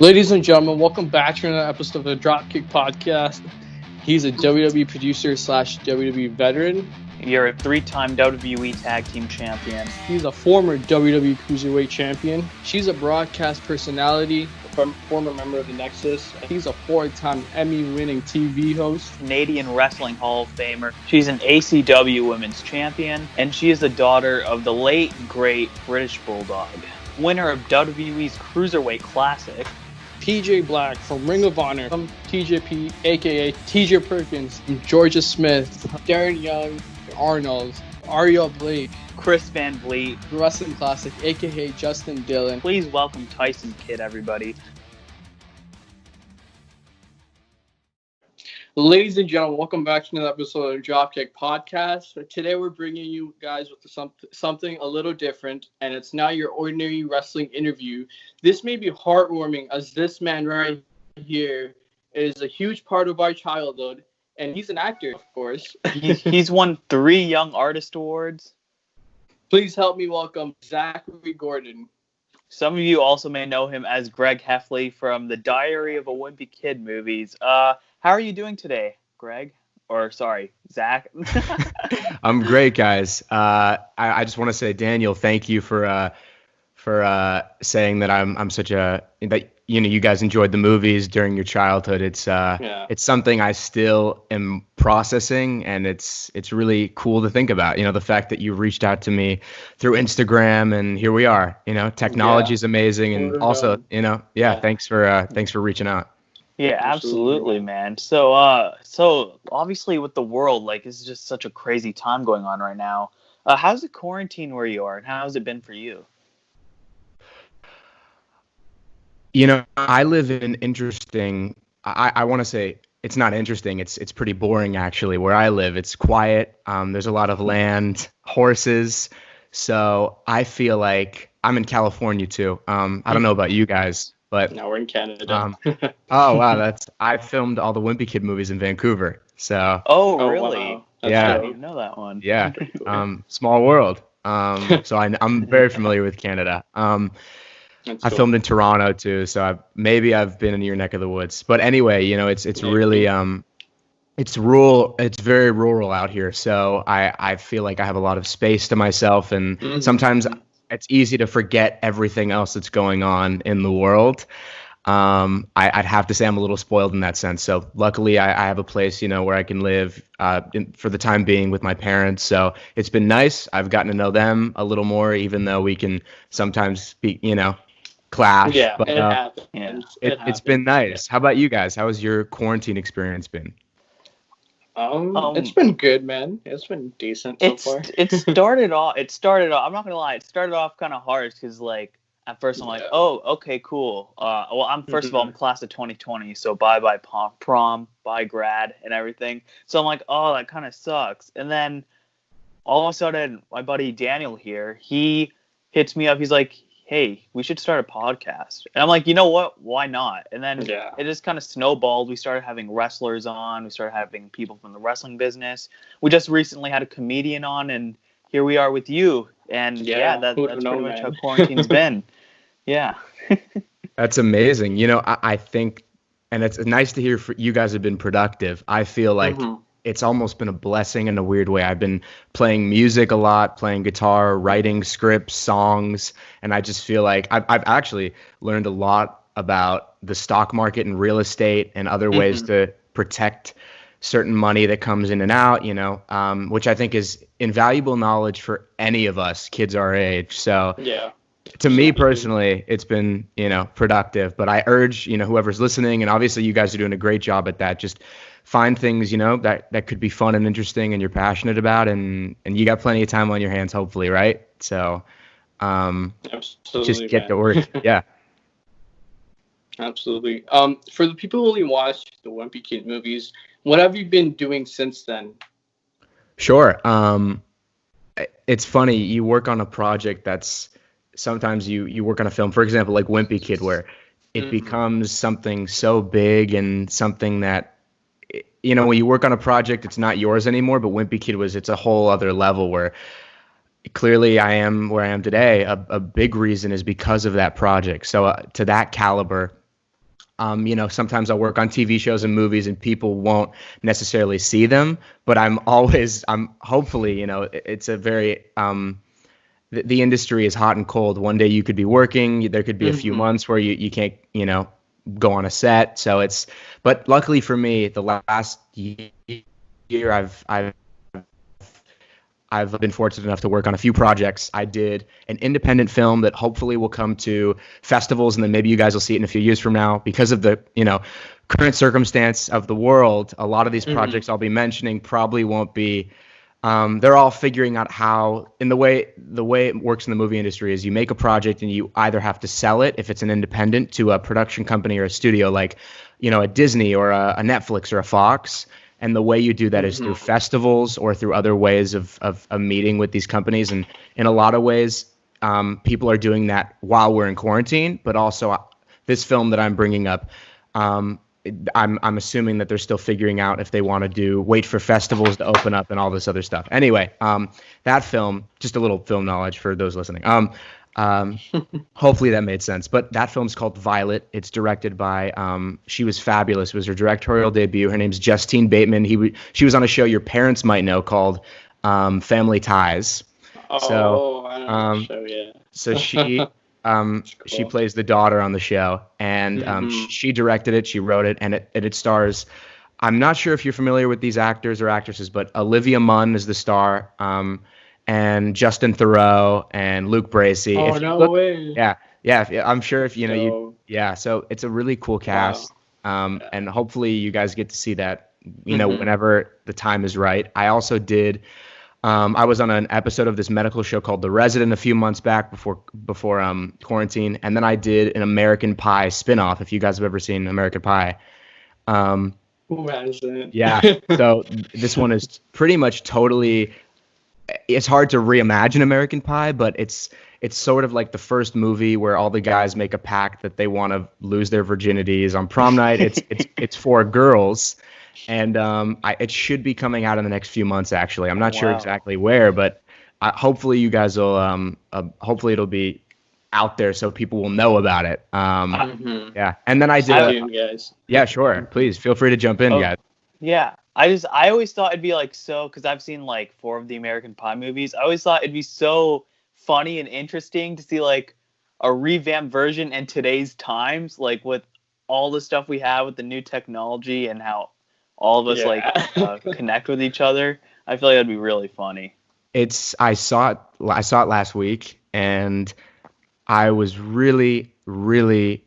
Ladies and gentlemen, welcome back to another episode of the DropKick Podcast. He's a WWE producer slash WWE veteran. You're a three-time WWE Tag Team Champion. He's a former WWE Cruiserweight Champion. She's a broadcast personality, a former member of the Nexus. He's a four-time Emmy-winning TV host. Canadian Wrestling Hall of Famer. She's an ACW Women's Champion. And she is the daughter of the late, great British Bulldog. Winner of WWE's Cruiserweight Classic. TJ Black from Ring of Honor, from TJP, aka TJ Perkins, Georgia Smith, Darren Young, Arnold, Ariel Blake, Chris Van Vliet, Wrestling Classic, aka Justin Dillon. Please welcome Tyson Kidd, everybody. Ladies and gentlemen, welcome back to another episode of DropKick Podcast. Today we're bringing you guys with something a little different, and it's not your ordinary wrestling interview. This may be heartwarming, as this man right here is a huge part of our childhood, and he's an actor, of course. He's won 3 Young Artist Awards. Please help me welcome Zachary Gordon. Some of you also may know him as Greg Heffley from the Diary of a Wimpy Kid movies. How are you doing today, Greg? Or, sorry, Zach? I'm great, guys. I just want to say, Daniel, thank you for saying that I'm such a that you guys enjoyed the movies during your childhood. It's something I still am processing, and it's really cool to think about. The fact that you reached out to me through Instagram, and here we are. Technology is amazing, and also thanks for reaching out. Yeah, absolutely, man. So obviously with the world, it's just such a crazy time going on right now. How's the quarantine where you are, and how has it been for you? I live in an interesting, I want to say it's not interesting. It's pretty boring, actually, where I live. It's quiet. There's a lot of land, horses. So I feel like I'm in California, too. I don't know about you guys. But now we're in Canada. Oh wow, I filmed all the Wimpy Kid movies in Vancouver. So. Oh really? Wow. Yeah. I didn't even know that one. Yeah. Small world. So I'm very familiar with Canada. I filmed in Toronto too, so I've been in your neck of the woods. But anyway, it's really it's rural. It's very rural out here. So I feel like I have a lot of space to myself, and sometimes it's easy to forget everything else that's going on in the world. I'd have to say I'm a little spoiled in that sense. So luckily I have a place, where I can live for the time being with my parents. So it's been nice. I've gotten to know them a little more, even though we can sometimes be, clash. Yeah, but, it happens. It's been nice. How about you guys? How has your quarantine experience been? It's been good, man. It's been decent so far. It started off. I'm not gonna lie. It started off kind of harsh because, at first I'm like, oh, okay, cool. Well, I'm first of all, I'm class of 2020, so bye prom, bye grad, and everything. So I'm like, oh, that kind of sucks. And then all of a sudden, my buddy Danial here, he hits me up. He's like, hey, we should start a podcast. And I'm like, you know what? Why not? And then it just kind of snowballed. We started having wrestlers on. We started having people from the wrestling business. We just recently had a comedian on, and here we are with you. And that's pretty much how quarantine's been. Yeah. That's amazing. I think, and it's nice to hear you guys have been productive. I feel like it's almost been a blessing in a weird way. I've been playing music a lot, playing guitar, writing scripts, songs, and I just feel like I've actually learned a lot about the stock market and real estate and other ways to protect certain money that comes in and out, which I think is invaluable knowledge for any of us, kids our age. So to me personally, it's been, productive, but I urge, whoever's listening, and obviously you guys are doing a great job at that, just find things, that could be fun and interesting and you're passionate about, and you got plenty of time on your hands, hopefully, right? So just get to work. Yeah. Absolutely. For the people who only watch the Wimpy Kid movies, what have you been doing since then? Sure. It's funny, you work on a project that's sometimes you work on a film, for example, like Wimpy Kid, where it becomes something so big and something that, when you work on a project, it's not yours anymore. But Wimpy Kid it's a whole other level where clearly I am where I am today. A big reason is because of that project. So to that caliber, Sometimes I'll work on TV shows and movies and people won't necessarily see them, but I'm hopefully, it's a very, the industry is hot and cold. One day you could be working, there could be a few months where you can't, go on a set. So but luckily for me, the last year I've been fortunate enough to work on a few projects. I did an independent film that hopefully will come to festivals, and then maybe you guys will see it in a few years from now. Because of the current circumstance of the world, a lot of these projects I'll be mentioning probably won't be. They're all figuring out how, in the way it works in the movie industry is you make a project and you either have to sell it if it's an independent to a production company or a studio like, a Disney or a Netflix or a Fox. And the way you do that is through festivals or through other ways of meeting with these companies. And in a lot of ways, people are doing that while we're in quarantine. But also, this film that I'm bringing up, I'm assuming that they're still figuring out if they want to wait for festivals to open up and all this other stuff. Anyway, that film, just a little film knowledge for those listening. Hopefully that made sense. But that film's called Violet. It's directed by, she was fabulous. It was her directorial debut. Her name's Justine Bateman. She was on a show your parents might know called Family Ties. Oh, I know the show, yeah. So she Cool. she plays the daughter on the show, and she directed it. She wrote it, and it stars. I'm not sure if you're familiar with these actors or actresses, but Olivia Munn is the star. And Justin Theroux and Luke Bracey. Oh, no way. Yeah. I'm sure if so it's a really cool cast. Wow. And hopefully you guys get to see that, whenever the time is right. I also did. I was on an episode of this medical show called The Resident a few months back before quarantine, and then I did an American Pie spinoff. If you guys have ever seen American Pie. Who hasn't? Yeah. So this one is pretty much totally. It's hard to reimagine American Pie, but it's sort of like the first movie where all the guys make a pact that they want to lose their virginities on prom night. It's for girls, and it should be coming out in the next few months. Actually, I'm not sure exactly where, but hopefully you guys will. Hopefully it'll be out there so people will know about it. Yeah, and then I did. Guys. Yeah, sure. Please feel free to jump in, guys. Yeah. I always thought it'd be like because I've seen like 4 of the American Pie movies. I always thought it'd be so funny and interesting to see like a revamped version in today's times, like with all the stuff we have with the new technology and how all of us connect with each other. I feel like that'd be really funny. I saw it last week, and I was really, really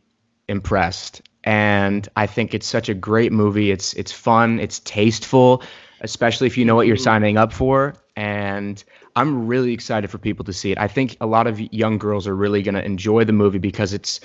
impressed. And I think it's such a great movie. It's fun. It's tasteful, especially if you know what you're signing up for. And I'm really excited for people to see it. I think a lot of young girls are really going to enjoy the movie because it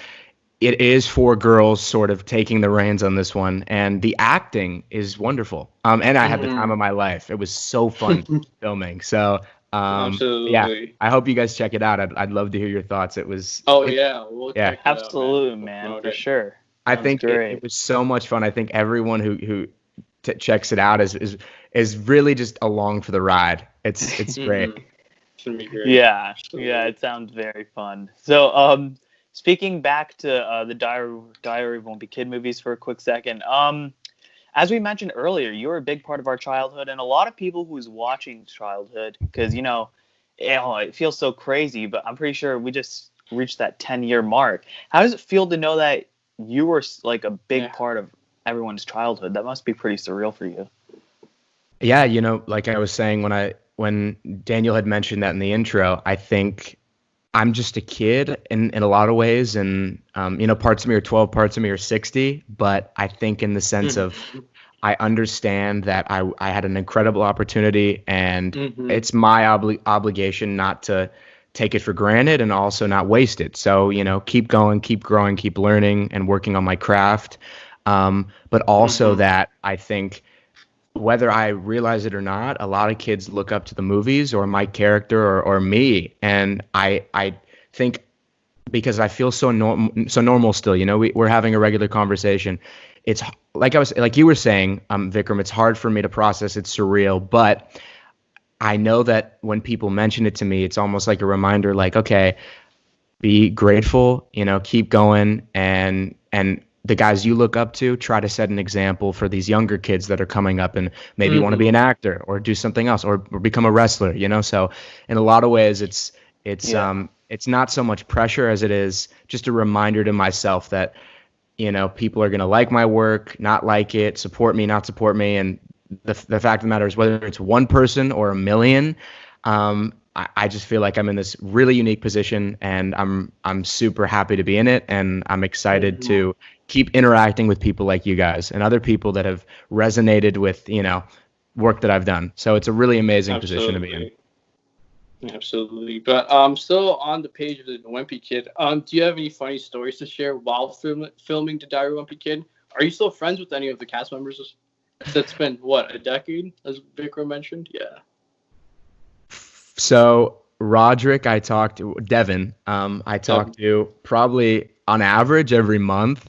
is for girls sort of taking the reins on this one. And the acting is wonderful. And I had the time of my life. It was so fun filming. So absolutely. Yeah, I hope you guys check it out. I'd love to hear your thoughts. We'll check it out, absolutely, man, for sure. I think it was so much fun. I think everyone who checks it out is really just along for the ride. It's great. It's gonna be great. Yeah, it sounds very fun. So, speaking back to the Diary of Wimpy Kid movies for a quick second. As we mentioned earlier, you were a big part of our childhood, and a lot of people who's watching childhood, because it feels so crazy, but I'm pretty sure we just reached that 10-year mark. How does it feel to know that you were like a big part of everyone's childhood? That must be pretty surreal for you. Yeah, like I was saying when Daniel had mentioned that in the intro, I think I'm just a kid in a lot of ways, and parts of me are 12, parts of me are 60, but I think in the sense of I understand that I had an incredible opportunity, and it's my obligation not to take it for granted and also not waste it. So, keep going, keep growing, keep learning and working on my craft. But also that I think whether I realize it or not, a lot of kids look up to the movies or my character or me. And I think because I feel so normal still, we're having a regular conversation. It's like you were saying, Vikram, it's hard for me to process. It's surreal, but I know that when people mention it to me, it's almost like a reminder, like, okay, be grateful, keep going. And the guys you look up to, try to set an example for these younger kids that are coming up and maybe want to be an actor or do something else or become a wrestler, you know? So in a lot of ways, it's not so much pressure as it is just a reminder to myself that, you know, people are going to like my work, not like it, support me, not support me. And the fact of the matter is, whether it's one person or a million, I just feel like I'm in this really unique position, and I'm super happy to be in it, and I'm excited to keep interacting with people like you guys and other people that have resonated with, you know, work that I've done. So it's a really amazing position to be in. Absolutely. But still on the page of the Wimpy Kid, do you have any funny stories to share while filming The Diary of Wimpy Kid? Are you still friends with any of the cast members? That's been, what, a decade, as Vikram mentioned? Yeah. So Roderick, Devin, I talked to probably on average every month.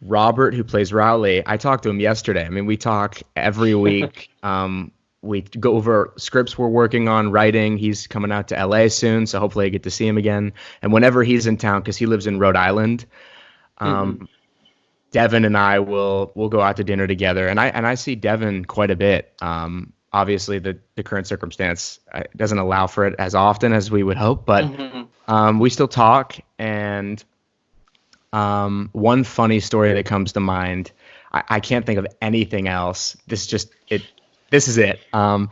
Robert, who plays Rowley, I talked to him yesterday. I mean, we talk every week. We go over scripts we're working on, writing. He's coming out to LA soon, so hopefully I get to see him again. And whenever he's in town, because he lives in Rhode Island, Devin and I will go out to dinner together. And I see Devin quite a bit. Obviously, the current circumstance doesn't allow for it as often as we would hope, but we still talk. And one funny story that comes to mind, I can't think of anything else. This is it. All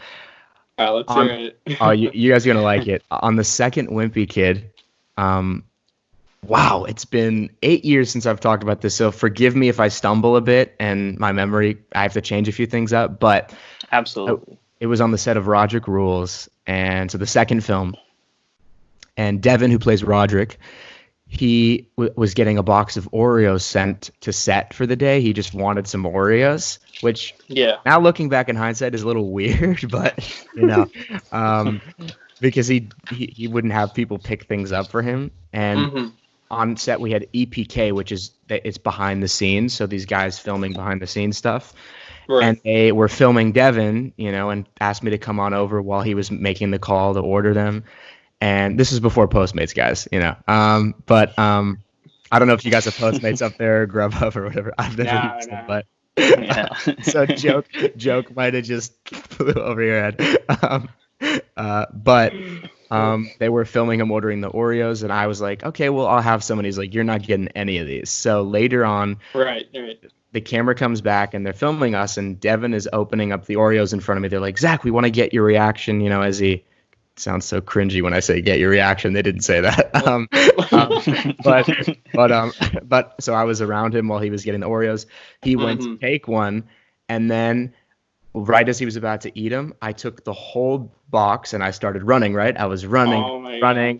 right, let's hear it. Oh, you guys are going to like it. On the second Wimpy Kid, wow, it's been 8 years since I've talked about this, so forgive me if I stumble a bit and my memory, I have to change a few things up, but absolutely. It was on the set of Roderick Rules, and so the second film, and Devin, who plays Roderick, he was getting a box of Oreos sent to set for the day. He just wanted some Oreos, which now looking back in hindsight is a little weird, but you know, because he wouldn't have people pick things up for him. And on set we had EPK, which is it's behind the scenes. So these guys filming behind the scenes stuff. Right. And they were filming Devin, you know, and asked me to come on over while he was making the call to order them. And this is before Postmates, guys, you know. But I don't know if you guys have Postmates up there or Grubhub or whatever. I've never used them, but so joke might have just flew over your head. But they were filming him ordering the Oreos, and I was like, okay, well, I'll have some. And he's like, you're not getting any of these. So later on, right. The camera comes back, and they're filming us, and Devin is opening up the Oreos in front of me. They're like, Zach, we want to get your reaction, you know, as he sounds so cringy when I say get your reaction. They didn't say that. But so I was around him while he was getting the Oreos. He went to take one, and then right as he was about to eat them, I took the whole box and I started running, right? I was running.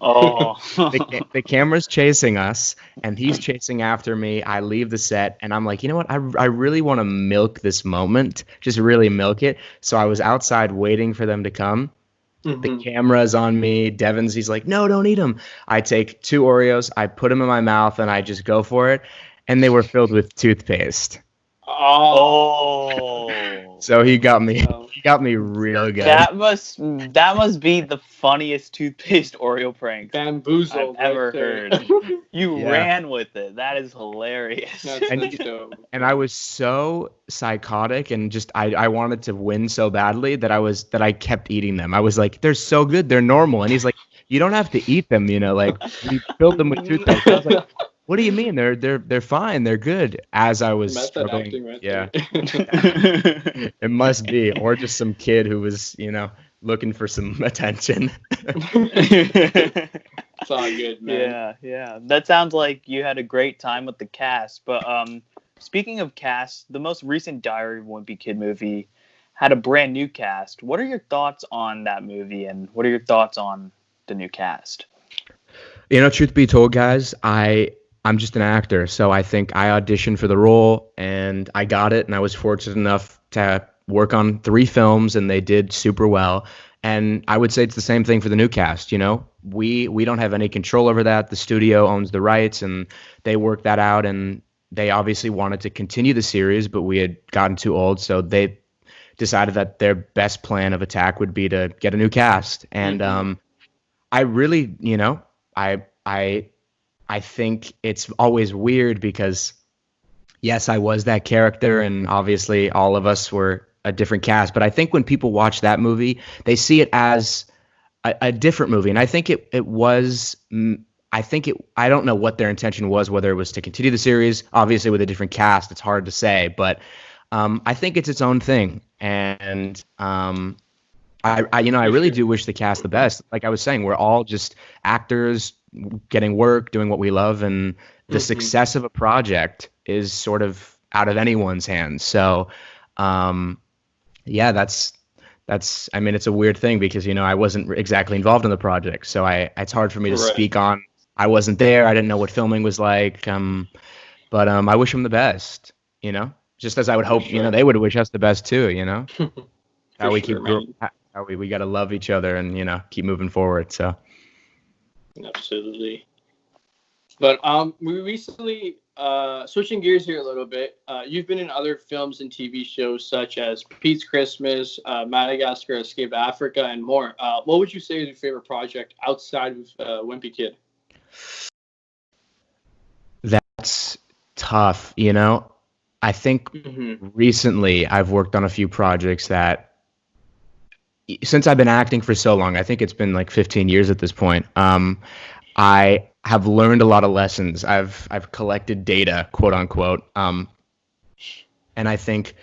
Oh. The camera's chasing us, and he's chasing after me. I leave the set, and I'm like, you know what? I really want to milk this moment, just really milk it. So I was outside waiting for them to come. The camera's on me. He's like, no, don't eat them. I take 2 Oreos, I put them in my mouth, and I just go for it. And they were filled with toothpaste. Oh. So he got me real good. That must be the funniest toothpaste Oreo prank Bamboozled I've ever heard. You ran with it. That is hilarious. And I was so psychotic, and just I wanted to win so badly that I kept eating them. I was like, they're so good, they're normal. And he's like, you don't have to eat them, you know, like we filled them with toothpaste. I was like, what do you mean? They're fine. They're good. As I was struggling, right it must be, or just some kid who was, you know, looking for some attention. It's all good, man. Yeah. That sounds like you had a great time with the cast. But speaking of cast, the most recent Diary of Wimpy Kid movie had a brand new cast. What are your thoughts on that movie, and what are your thoughts on the new cast? You know, truth be told, guys, I'm just an actor, so I think I auditioned for the role, and I got it, and I was fortunate enough to work on 3 films, and they did super well. And I would say it's the same thing for the new cast. You know, we don't have any control over that. The studio owns the rights, and they worked that out, and they obviously wanted to continue the series, but we had gotten too old, so they decided that their best plan of attack would be to get a new cast. And I really, you know, I I think it's always weird because, yes, I was that character, and obviously all of us were a different cast. But I think when people watch that movie, they see it as a different movie, and I think it was. I don't know what their intention was, whether it was to continue the series. Obviously, with a different cast, it's hard to say, but I think it's its own thing, and I really do wish the cast the best. Like I was saying, we're all just actors getting work, doing what we love, and the success of a project is sort of out of anyone's hands. So, yeah, that's. I mean, it's a weird thing because I wasn't exactly involved in the project, so it's hard for me to speak on. I wasn't there. I didn't know what filming was like. But I wish them the best. Just as I would hope, they would wish us the best too. How we keep we got to love each other and keep moving forward. So absolutely. But we recently switching gears here a little bit. You've been in other films and TV shows such as Pete's Christmas, Madagascar, Escape to Africa, and more. What would you say is your favorite project outside of Wimpy Kid? That's tough. I think recently I've worked on a few projects that, since I've been acting for so long, I think it's been like 15 years at this point. I have learned a lot of lessons. I've collected data, quote unquote. And I think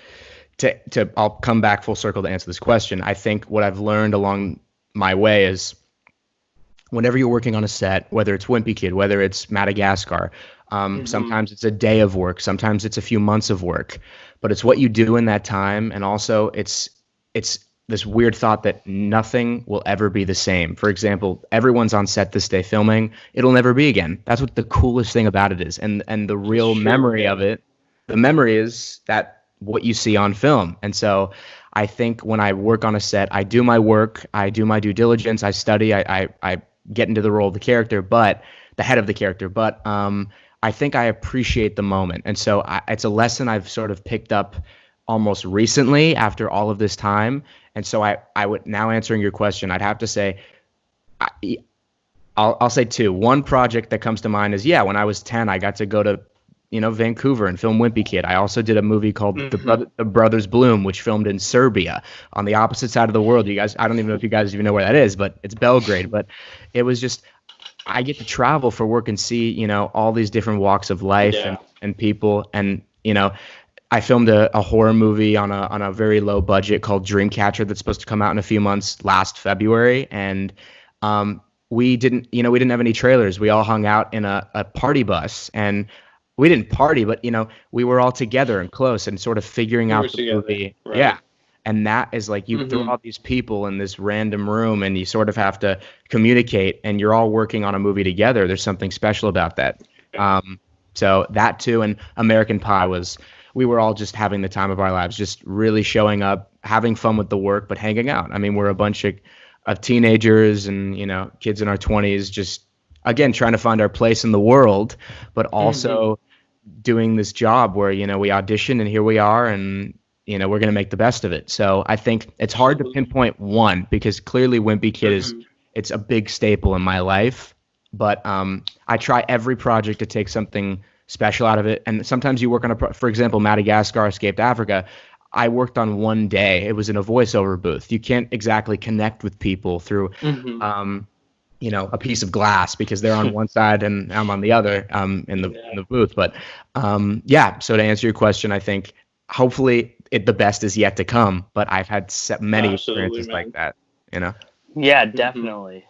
I'll come back full circle to answer this question. I think what I've learned along my way is whenever you're working on a set, whether it's Wimpy Kid, whether it's Madagascar, sometimes it's a day of work, sometimes it's a few months of work, but it's what you do in that time. And also it's this weird thought that nothing will ever be the same. For example, everyone's on set this day filming. It'll never be again. That's what the coolest thing about it is. And the real memory of it, the memory is that what you see on film. And so I think when I work on a set, I do my work, I do my due diligence, I study, I get into the role of the character, but the head of the character. But I think I appreciate the moment. And so it's a lesson I've sort of picked up almost recently after all of this time. And so I would, now answering your question, I'd have to say, I'll say two. One project that comes to mind is, when I was 10, I got to go to, Vancouver and film Wimpy Kid. I also did a movie called The Brothers Bloom, which filmed in Serbia on the opposite side of the world. You guys, I don't even know if you guys even know where that is, but it's Belgrade. But it was just, I get to travel for work and see, all these different walks of life and people. And, I filmed a horror movie on a very low budget called Dreamcatcher that's supposed to come out in a few months last February. And we didn't have any trailers. We all hung out in a party bus, and we didn't party, but we were all together and close and sort of figuring out the movie. Right. Yeah. And that is like, you throw all these people in this random room and you sort of have to communicate, and you're all working on a movie together. There's something special about that. So that too. And American Pie we were all just having the time of our lives, just really showing up, having fun with the work, but hanging out. I mean, we're a bunch of teenagers and, kids in our 20s, just, again, trying to find our place in the world, but also doing this job where, we audition and here we are, and, we're going to make the best of it. So I think it's hard to pinpoint one, because clearly Wimpy Kid it's a big staple in my life, but I try every project to take something special out of it. And sometimes you work on for example, Madagascar, Escape to Africa, I worked on one day. It was in a voiceover booth. You can't exactly connect with people through a piece of glass, because they're on one side and I'm on the other in the booth. But so to answer your question, I think hopefully the best is yet to come, but I've had many experiences like that, Yeah, definitely.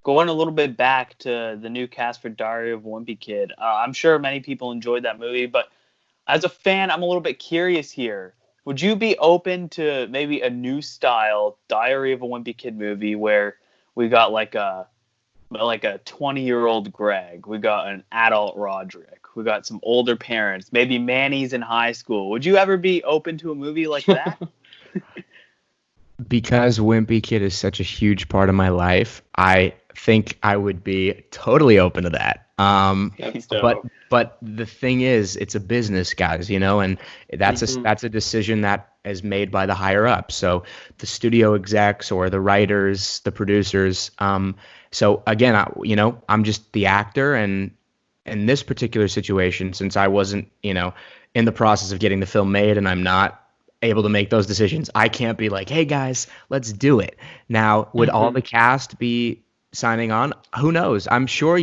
Going a little bit back to the new cast for Diary of a Wimpy Kid, I'm sure many people enjoyed that movie, but as a fan, I'm a little bit curious here. Would you be open to maybe a new style Diary of a Wimpy Kid movie where we got like a 20-year-old Greg, we got an adult Roderick, we got some older parents, maybe Manny's in high school? Would you ever be open to a movie like that? Because Wimpy Kid is such a huge part of my life, I think I would be totally open to that. That's but the thing is, it's a business, guys, and that's a decision that is made by the higher up. So the studio execs or the writers, the producers. So again, I'm just the actor, and in this particular situation, since I wasn't, in the process of getting the film made, and I'm not able to make those decisions, I can't be like, hey guys, let's do it. Now, would all the cast be signing on? Who knows? I'm sure,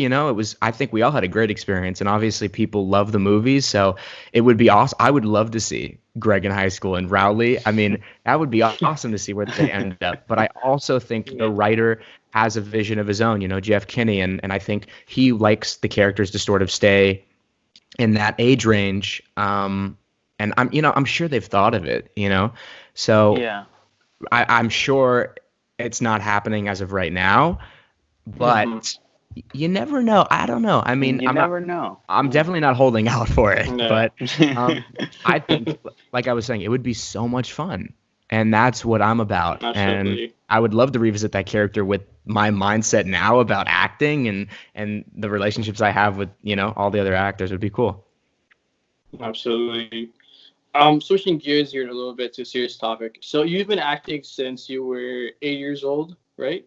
I think we all had a great experience, and obviously people love the movies, so it would be awesome. I would love to see Greg in high school and Rowley. I mean, that would be awesome to see where they end up. But I also think the writer has a vision of his own, Jeff Kinney, and I think he likes the characters to sort of stay in that age range. And I'm sure they've thought of it, So yeah. I'm sure it's not happening as of right now, but you never know. I don't know. I mean, you never know. I'm definitely not holding out for it, No. but I think, like I was saying, it would be so much fun, and that's what I'm about. Absolutely. And I would love to revisit that character with my mindset now about acting and the relationships I have with all the other actors. Would be cool. Absolutely. Switching gears here a little bit to a serious topic. So you've been acting since you were 8 years old, right?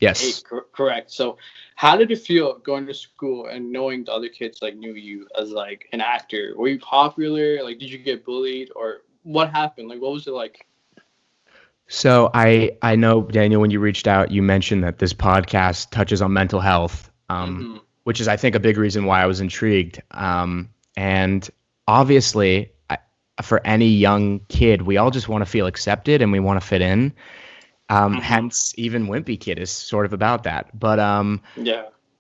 Yes. Correct. So how did it feel going to school and knowing the other kids knew you as an actor? Were you popular? Did you get bullied, or what happened? What was it like? So I know, Daniel, when you reached out, you mentioned that this podcast touches on mental health, which is, I think, a big reason why I was intrigued. And obviously, for any young kid, we all just want to feel accepted and we want to fit in. Hence, even Wimpy Kid is sort of about that. But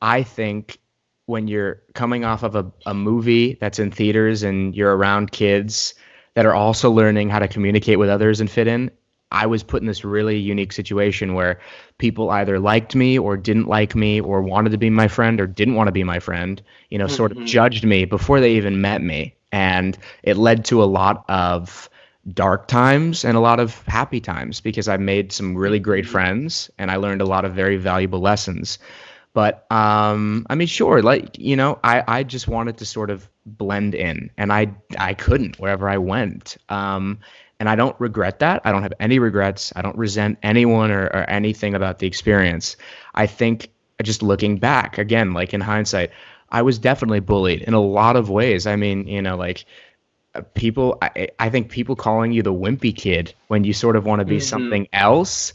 I think when you're coming off of a movie that's in theaters and you're around kids that are also learning how to communicate with others and fit in, I was put in this really unique situation where people either liked me or didn't like me, or wanted to be my friend or didn't want to be my friend, sort of judged me before they even met me. And it led to a lot of dark times and a lot of happy times, because I made some really great friends and I learned a lot of very valuable lessons. But I mean, sure, I just wanted to sort of blend in, and I couldn't wherever I went. And I don't regret that. I don't have any regrets. I don't resent anyone or anything about the experience. I think, just looking back, again, in hindsight, I was definitely bullied in a lot of ways. I mean, people, I think people calling you the Wimpy Kid when you sort of want to be something else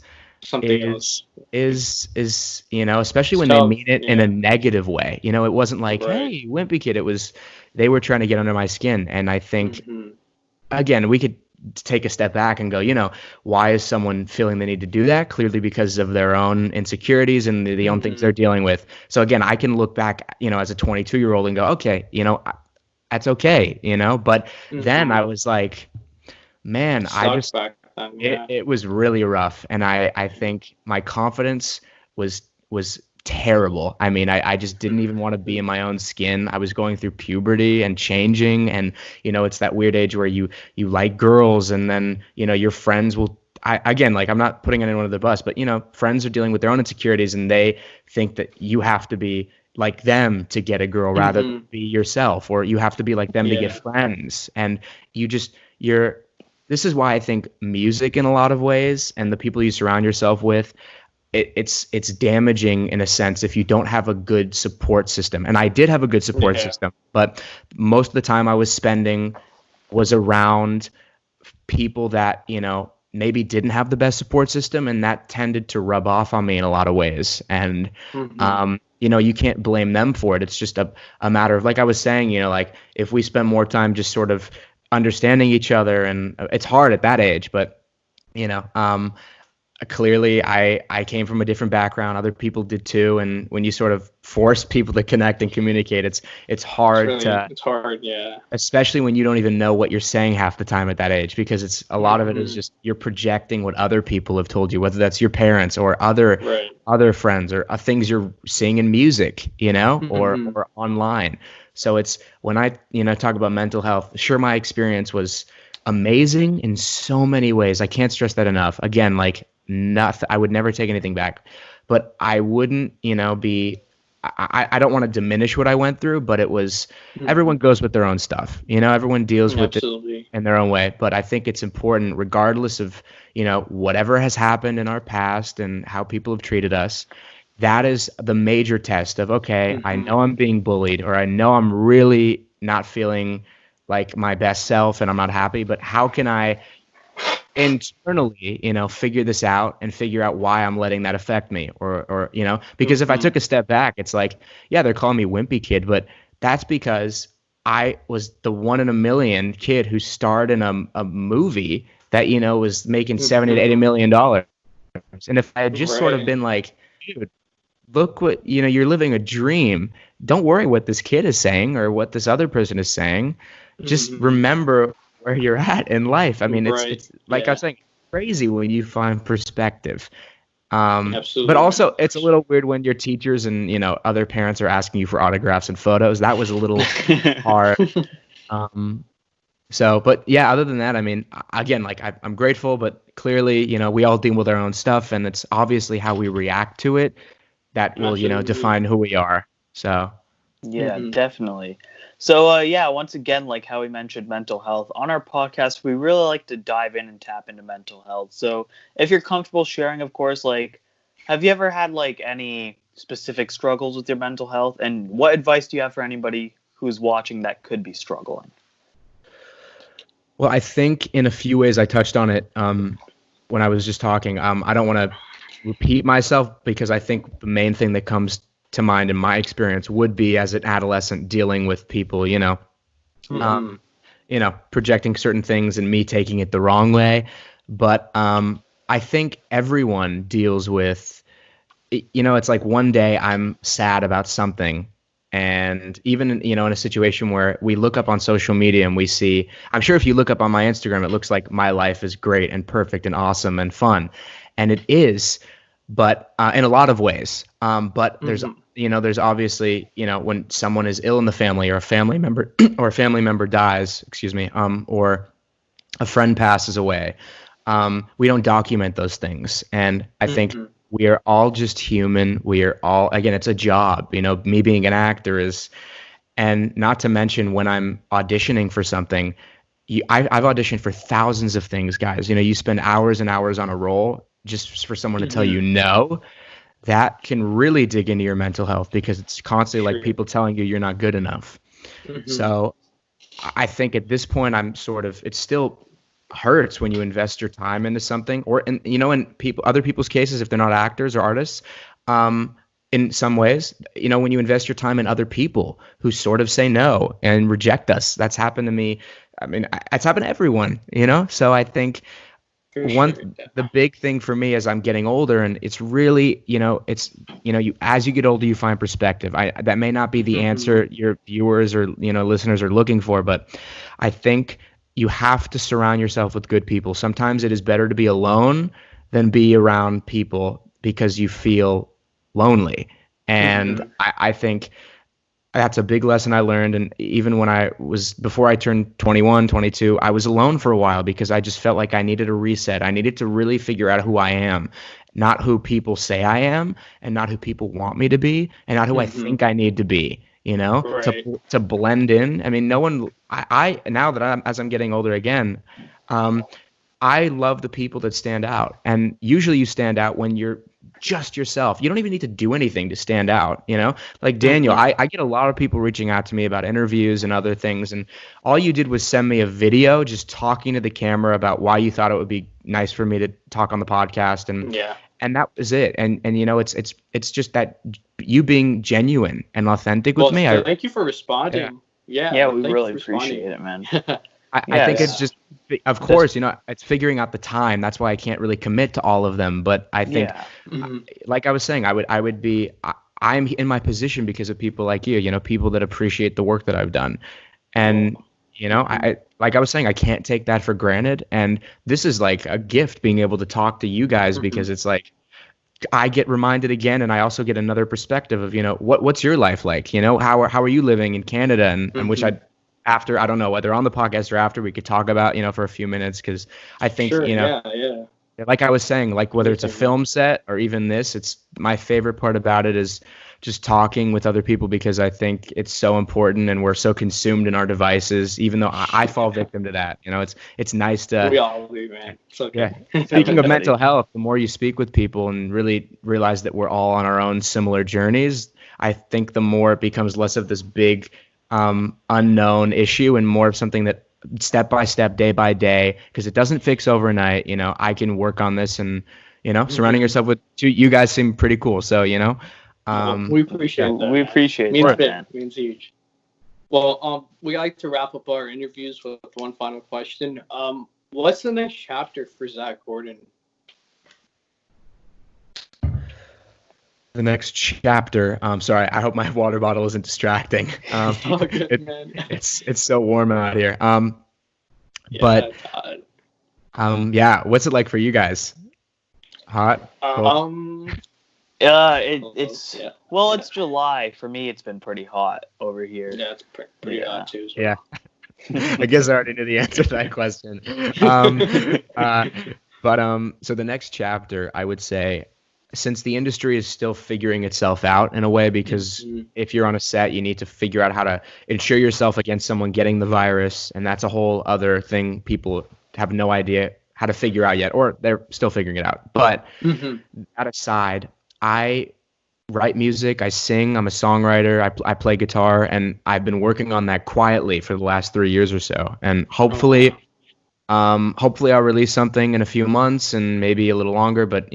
is especially when they mean it in a negative way. It wasn't like, hey, Wimpy Kid. It was, they were trying to get under my skin. And I think, again, we could take a step back and go, why is someone feeling the need to do that? Clearly because of their own insecurities and the own things they're dealing with. So again, I can look back, as a 22-year-old and go, okay, that's okay, But then I was like, man, it was really rough. And I think my confidence was terrible. I mean, I just didn't even want to be in my own skin. I was going through puberty and changing, and it's that weird age where you like girls, and then your friends will, I'm not putting anyone under the bus, but friends are dealing with their own insecurities, and they think that you have to be like them to get a girl rather than be yourself, or you have to be like them to get friends. And this is why I think music, in a lot of ways, and the people you surround yourself with, it's damaging in a sense if you don't have a good support system. And I did have a good support system, but most of the time I was spending was around people that, maybe didn't have the best support system, and that tended to rub off on me in a lot of ways. And, you can't blame them for it. It's just a matter of, like I was saying, if we spend more time just sort of understanding each other, and it's hard at that age, but, clearly I came from a different background. Other people did too. And when you sort of force people to connect and communicate, it's hard. It's hard. Yeah. Especially when you don't even know what you're saying half the time at that age, because it's a lot of it is just, you're projecting what other people have told you, whether that's your parents or other friends, or things you're seeing in music, or online. So it's, when I, talk about mental health, sure, my experience was amazing in so many ways. I can't stress that enough. Again, nothing, I would never take anything back, but I wouldn't, be I don't want to diminish what I went through, but it was everyone goes with their own stuff. Everyone deals with it in their own way. But I think it's important, regardless of, whatever has happened in our past and how people have treated us. That is the major test of, okay, I know I'm being bullied, or I know I'm really not feeling like my best self and I'm not happy, but how can I internally, figure this out and figure out why I'm letting that affect me, or because if I took a step back, it's like, yeah, they're calling me Wimpy Kid, but that's because I was the 1 in a million kid who starred in a movie that, was making $70 to $80 million. And if I had just sort of been like, dude, look what, you're living a dream. Don't worry what this kid is saying or what this other person is saying. Just remember where you're at in life. I mean, it's like I was saying, crazy when you find perspective. Absolutely. But also, it's a little weird when your teachers and other parents are asking you for autographs and photos. That was a little hard. But yeah, other than that, I mean, again, like I'm grateful, but clearly, we all deal with our own stuff, and it's obviously how we react to it that will, define who we are. So. Yeah, definitely. So, once again, like how we mentioned mental health, on our podcast, we really like to dive in and tap into mental health. So if you're comfortable sharing, of course, like, have you ever had, like, any specific struggles with your mental health? And what advice do you have for anybody who's watching that could be struggling? Well, I think in a few ways I touched on it when I was just talking. I don't want to repeat myself because I think the main thing that comes to mind in my experience would be as an adolescent dealing with people, projecting certain things and me taking it the wrong way. But I think everyone deals with, it's like one day I'm sad about something. And even, in a situation where we look up on social media and we see, I'm sure if you look up on my Instagram, it looks like my life is great and perfect and awesome and fun. And it is, but in a lot of ways. But there's obviously, when someone is ill in the family or a family member dies, or a friend passes away, we don't document those things. And I think we are all just human. We are all, again, it's a job, me being an actor is, and not to mention when I'm auditioning for something, I've auditioned for thousands of things, guys. You spend hours and hours on a role just for someone to tell you no. That can really dig into your mental health because it's constantly like people telling you you're not good enough. So I think at this point it still hurts when you invest your time into something, or in other people's cases, if they're not actors or artists, in some ways, when you invest your time in other people who sort of say no and reject us. That's happened to me. I mean, it's happened to everyone, so I think the big thing for me as I'm getting older, and it's really, as you get older, you find perspective. That may not be the answer your viewers or, listeners are looking for, but I think you have to surround yourself with good people. Sometimes it is better to be alone than be around people because you feel lonely. And I think that's a big lesson I learned. And even before I turned 21, 22, I was alone for a while because I just felt like I needed a reset. I needed to really figure out who I am, not who people say I am, and not who people want me to be, and not who I think I need to be, to blend in. I mean, no one, now that as I'm getting older again, I love the people that stand out. And usually you stand out when you're just yourself. You don't even need to do anything to stand out, like Daniel. I get a lot of people reaching out to me about interviews and other things, and all you did was send me a video just talking to the camera about why you thought it would be nice for me to talk on the podcast, and that was it. And it's just that you being genuine and authentic with me. Thank you for responding. Yeah, we really appreciate it, man. I think it's just, of course, it's figuring out the time. That's why I can't really commit to all of them. But I think, like I was saying, I'm in my position because of people like you, people that appreciate the work that I've done. And, like I was saying, I can't take that for granted. And this is like a gift being able to talk to you guys because it's like, I get reminded again, and I also get another perspective of, what's your life like? How are you living in Canada? And which after, I don't know whether on the podcast or after, we could talk about, for a few minutes, because I think, like I was saying, like whether it's a film set or even this, it's my favorite part about it is just talking with other people because I think it's so important and we're so consumed in our devices, even though I fall victim to that. It's nice to. We all do, man. It's okay. Yeah. Speaking of mental health, the more you speak with people and really realize that we're all on our own similar journeys, I think the more it becomes less of this big unknown issue and more of something that step by step, day by day, because it doesn't fix overnight. I can work on this and, surrounding yourself with you guys seem pretty cool. So, we appreciate that. We appreciate means that, big, man. means huge. Well, we like to wrap up our interviews with one final question. What's the next chapter for Zach Gordon? The next chapter. Sorry, I hope my water bottle isn't distracting. Man. It's so warm out here. Yeah, what's it like for you guys? Hot? It's July. For me, it's been pretty hot over here. Yeah, it's pretty hot too. So. Yeah. I guess I already knew the answer to that question. So the next chapter, I would say, since the industry is still figuring itself out in a way, because if you're on a set, you need to figure out how to insure yourself against someone getting the virus, and that's a whole other thing people have no idea how to figure out yet, or they're still figuring it out. But that aside, I write music, I sing, I'm a songwriter, I play guitar, and I've been working on that quietly for the last 3 years or so. And hopefully I'll release something in a few months and maybe a little longer, but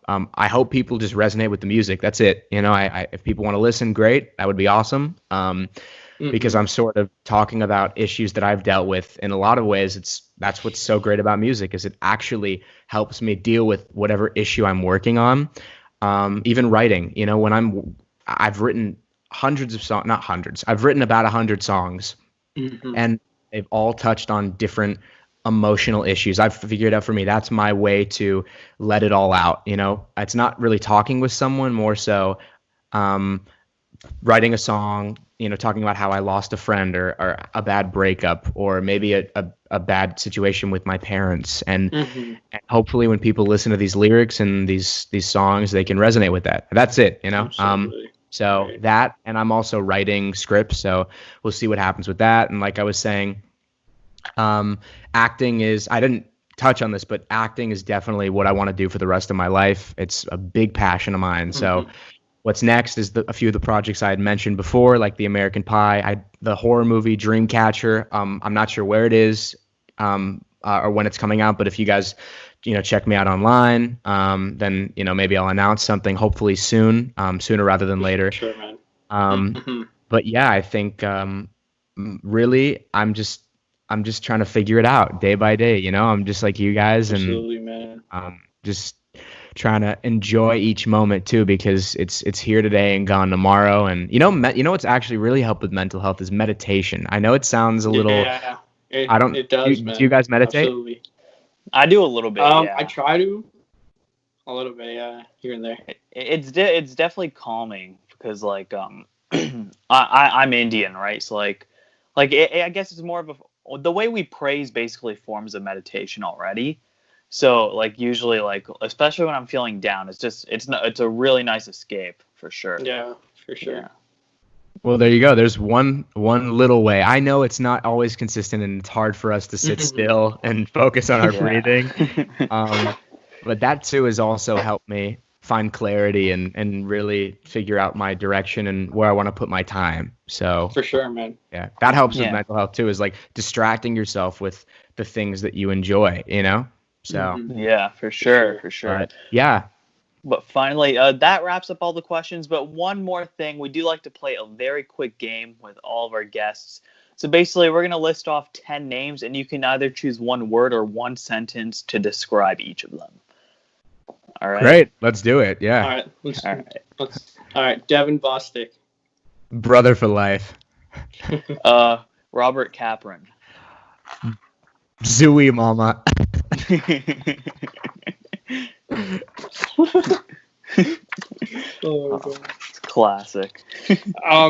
I hope people just resonate with the music. That's it. If people want to listen, great. That would be awesome. Because I'm sort of talking about issues that I've dealt with in a lot of ways. That's what's so great about music, is it actually helps me deal with whatever issue I'm working on. Even writing, I've written hundreds of songs, not hundreds. I've written about 100 songs, and they've all touched on different emotional issues. I've figured out for me, that's my way to let it all out. It's not really talking with someone, more so writing a song, talking about how I lost a friend or a bad breakup, or maybe a bad situation with my parents. And hopefully when people listen to these lyrics and these songs, they can resonate with that. That's it, So right. That, and I'm also writing scripts, so we'll see what happens with that. And like I was saying, acting is, I didn't touch on this, but acting is definitely what I want to do for the rest of my life. It's a big passion of mine. So what's next is a few of the projects I had mentioned before, like the American Pie, the horror movie Dreamcatcher. I'm not sure where it is or when it's coming out, but if you guys, check me out online, then, maybe I'll announce something hopefully soon, sooner rather than later. Sure, man. But yeah, I think really I'm just trying to figure it out day by day. I'm just like you guys, Absolutely, man. Just trying to enjoy each moment too, because it's here today and gone tomorrow. And what's actually really helped with mental health is meditation. I know it sounds a little. Yeah, it does. Do you guys meditate? Absolutely. I do a little bit. Yeah. I try to. A little bit, yeah, here and there. It's definitely calming because I'm Indian, right? So I guess it's more of the way we praise basically forms of meditation already. So usually especially when I'm feeling down, it's a really nice escape for sure. Yeah, for sure. Yeah. Well, there you go. There's one little way. I know it's not always consistent and it's hard for us to sit still and focus on our breathing. But that too has also helped me find clarity and really figure out my direction and where I want to put my time. So for sure, man. Yeah, that helps with mental health too, is distracting yourself with the things that you enjoy, So yeah, for sure. But, yeah. But finally, that wraps up all the questions. But one more thing, we do like to play a very quick game with all of our guests. So basically, we're going to list off 10 names, and you can either choose one word or one sentence to describe each of them. All right. Great. Let's do it. Yeah. All right. Devin Bostic. Brother for life. Robert Capron. Zooey Mama. Oh, God. It's classic.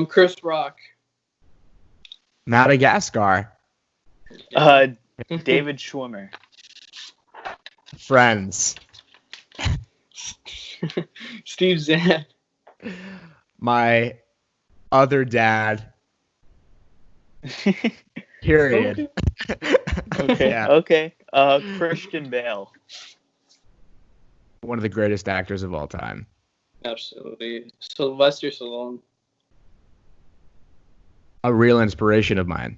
Chris Rock. Madagascar. David Schwimmer. Friends. Steve Zahn. my other dad. Period. Okay. Yeah. Okay. Christian Bale. One of the greatest actors of all time. Absolutely. Sylvester Stallone. A real inspiration of mine.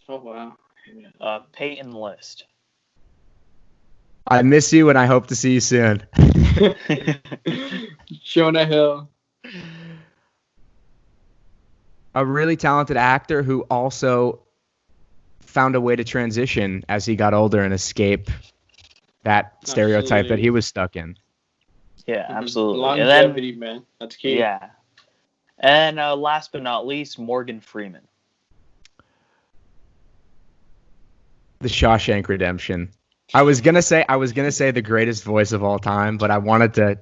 Oh, wow. Peyton List. I miss you and I hope to see you soon. Jonah Hill. A really talented actor who also found a way to transition as he got older and escape that stereotype that he was stuck in. Yeah, absolutely. Longevity, man. That's key. Yeah. And last but not least, Morgan Freeman. The Shawshank Redemption. I was gonna say the greatest voice of all time, but I wanted to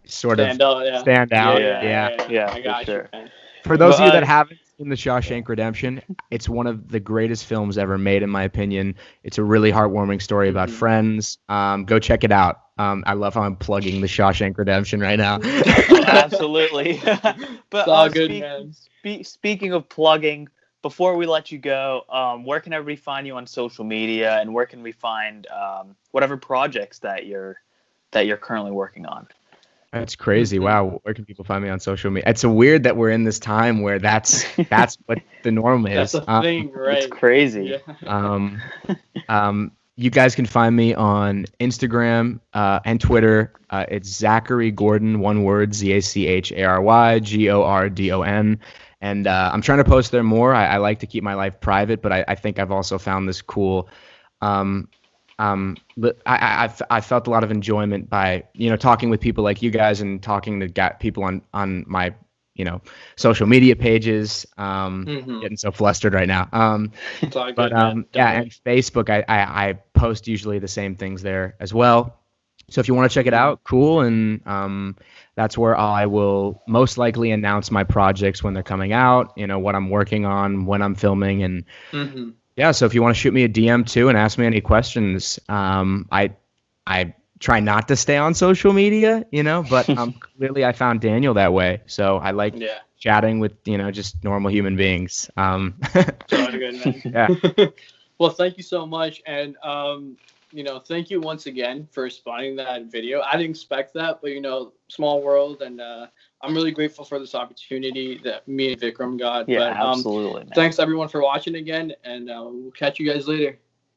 sort of stand out. Yeah. I got you, man. For those of you that haven't seen The Shawshank Redemption, it's one of the greatest films ever made, in my opinion. It's a really heartwarming story about friends. Go check it out. I love how I'm plugging The Shawshank Redemption right now. Absolutely. But it's all good, man. Speaking of plugging, before we let you go, where can everybody find you on social media, and where can we find whatever projects that you're currently working on? That's crazy. Wow. Where can people find me on social media? It's so weird that we're in this time where that's what the norm is. That's the thing, right? It's crazy. Yeah. You guys can find me on Instagram and Twitter. It's Zachary Gordon, one word, ZacharyGordon. And I'm trying to post there more. I like to keep my life private, but I think I've also found this cool. I felt a lot of enjoyment by, talking with people like you guys and talking to people on my, social media pages. Getting so flustered right now. It's all good, but man. and Facebook, I post usually the same things there as well. So if you want to check it out, cool. And that's where I will most likely announce my projects when they're coming out, what I'm working on, when I'm filming. And yeah, so if you want to shoot me a DM too and ask me any questions, I try not to stay on social media, but clearly I found Danial that way. So I like chatting with, just normal human beings. It's all good, man. Yeah. Well, thank you so much. And, thank you once again for spotting that video. I didn't expect that, but, small world. And I'm really grateful for this opportunity that me and Vikram got. Yeah, but, absolutely. Man. Thanks, everyone, for watching again. And we'll catch you guys later.